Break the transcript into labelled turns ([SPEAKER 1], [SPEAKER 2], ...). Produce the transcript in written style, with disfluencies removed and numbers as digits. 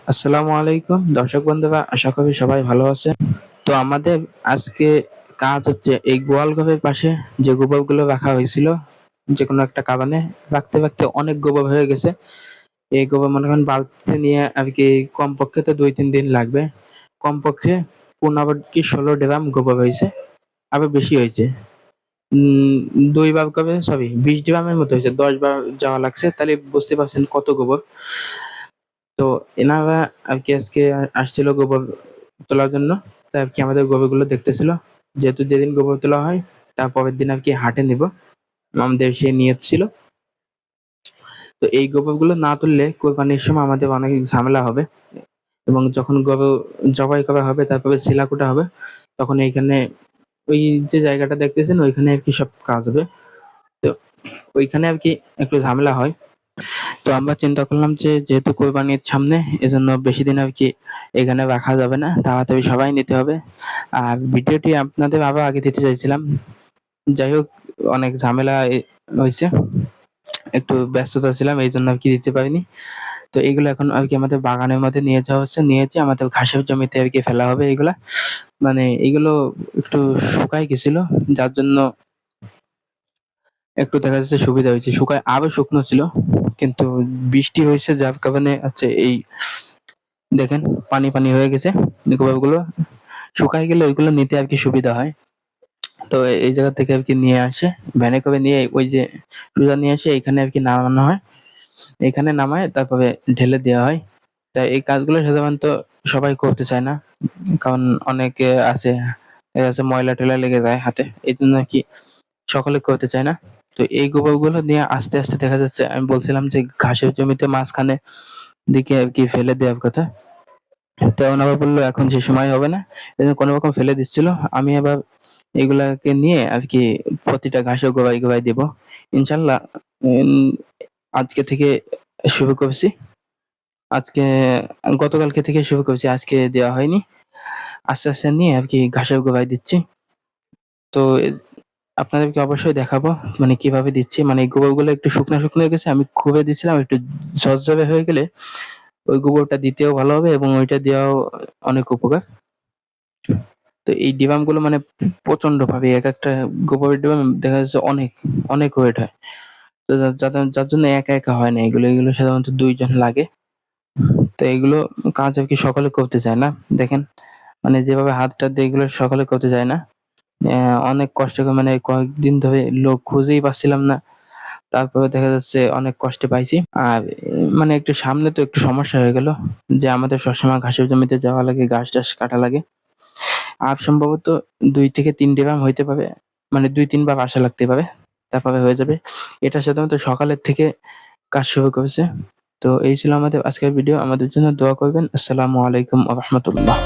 [SPEAKER 1] আসসালামু আলাইকুম দর্শক বন্ধুরা, আশা করি সবাই ভালো আছেন। তো আমাদের আজকে কাজ হচ্ছে এই গোয়াল ঘরের পাশে যে গোবরগুলো রাখা হয়েছিল যে কোনো একটা কারণে রাখতে রাখতে অনেক গোবর হয়ে গেছে। এই গোবর মনে করেন বালতিতে নিয়ে আর কি কমপক্ষে তো 2-3 দিন লাগবে। কমপক্ষে 15 কি 16 ড্রাম গোবর হয়েছে, আরো বেশি হয়েছে। 2 বার করে সরি 20 ড্রামের মতো হয়েছে, 10 বার যাওয়া লাগছে, তাহলে বুঝতে পারছেন কত গোবর। তো এনারা আর কি আজকে আসছিল গোবর তোলার জন্য। তাই আর কি আমাদের গোবরগুলো দেখতেছিল, যেহেতু যেদিন গোবর তোলা হয় তার পরের দিন আর কি হাটে নিব, আমাদের সে নিয়ত ছিল। তো এই গোবরগুলো না তুললে কোরবানির সময় আমাদের অনেক ঝামেলা হবে, এবং যখন গরু জবাই করা হবে তারপরে শিলা কুটা হবে, তখন এইখানে ওই যে জায়গাটা দেখতেছেন ওইখানে আর কি সব কাজ হবে। তো ওইখানে আর কি একটু ঝামেলা হয়। তো আমরা চিন্তা করলাম যে যেহেতু কোরবানির সামনে, এজন্য বেশি দিন আর কি এখানে রাখা যাবে না, তাড়াতাড়ি সবাই নিতে হবে। আর ভিডিওটি আপনাদের আবার আগে দিতে চাইছিলাম, যাই হোক অনেক ঝামেলা হয়েছে, একটু ব্যস্ততা ছিলাম এই জন্য আর কি দিতে পারিনি। তো এইগুলো এখন আর কি আমাদের বাগানের মধ্যে নিয়ে যাওয়া হচ্ছে, নিয়েছে আমাদের ঘাসের জমিতে আর কি ফেলা হবে এইগুলা। মানে এইগুলো একটু শুকাই গেছিল, যার জন্য একটু দেখা যাচ্ছে সুবিধা হয়েছে। শুকায় আরো শুকনো ছিল, কিন্তু বৃষ্টি হয়েছে যার কারণে আছে এই দেখেন পানি পানি হয়ে গেছে। গোবরগুলো শুকায় গেলে ওইগুলো নিতে আর কি সুবিধা হয়। তো এই জায়গা থেকে আর কি নিয়ে আসে, ভ্যানে করে নিয়ে ওই যে সোজা নিয়ে এসে এখানে আর কি নামানো হয়, এখানে নামায় তারপরে ঢেলে দেওয়া হয়। তাই এই কাজগুলো সাধারণত সবাই করতে চায় না, কারণ অনেকে আছে দেখা যাচ্ছে ময়লা টয়লা লেগে যায় হাতে, এই জন্য আর কি সকলে করতে চায় না। তো এই গোবরগুলো নিয়ে আস্তে আস্তে দেখা যাচ্ছে, আমি বলছিলাম যে ঘাসের জমিতে মাঝখানে দিকে আর কি ফেলে দেওয়ার কথা, তেমন আবার বললো এখন সে সময় হবে না, এই জন্য কোনো রকম ফেলে দিচ্ছিল। আমি আবার এগুলাকে নিয়ে আর কি প্রতিটা ঘাসে গোবাই গোবাই দিব ইনশাল্লাহ। উম, আজকে থেকে শুরু করছি, আজকে গতকালকে থেকে শুরু করছি, আজকে দেওয়া হয়নি। আস্তে আস্তে নিয়ে আর কি ঘাসের গোবাই দিচ্ছি। তো আপনাদেরকে অবশ্যই দেখাবো মানে কিভাবে দিচ্ছি। মানে এই গোবরগুলো একটু শুকনো শুকনো হয়ে গেছে, আমি খুবই দিচ্ছিলাম, একটু ঝরঝরে হয়ে গেলে ওই গোবরটা দিতেও ভালো হবে এবং ওইটা দেওয়াও অনেক উপকার। তো এই ডিবাম গুলো মানে প্রচন্ড ভাবে এক একটা গোবরের ডিবাম দেখা যাচ্ছে অনেক অনেক ওয়েট হয়। তো যার জন্য একা একা হয় না, এগুলো সাধারণত 2 জন লাগে। তো এগুলো কাজ আর কি সকলে করতে চায় না। দেখেন মানে যেভাবে হাতটা দিয়ে এগুলো সকলে করতে চায় না। অনেক কষ্ট করে মানে কয়েকদিন ধরে লোক খুঁজেই পাচ্ছিলাম না। তারপরে দেখা যাচ্ছে অনেক কষ্টে পাইছি। আর মানে একটু সামনে তো একটু সমস্যা হয়ে গেল যে আমাদের সবসময় ঘাসের জমিতে যাওয়া লাগে, ঘাস-টাস কাটা লাগে। আর সম্ভবত 2 থেকে 3 ড্রাম হইতে পারে। মানে 2-3 বার আসা লাগতে পারে। তারপরে হয়ে যাবে। এটা সাধারণত সকালের থেকে কাজ শুরু করেছে। তো এই ছিল আমাদের আজকের ভিডিও। আমাদের জন্য দোয়া করবেন। আসসালামু আলাইকুম ওয়া রাহমাতুল্লাহ।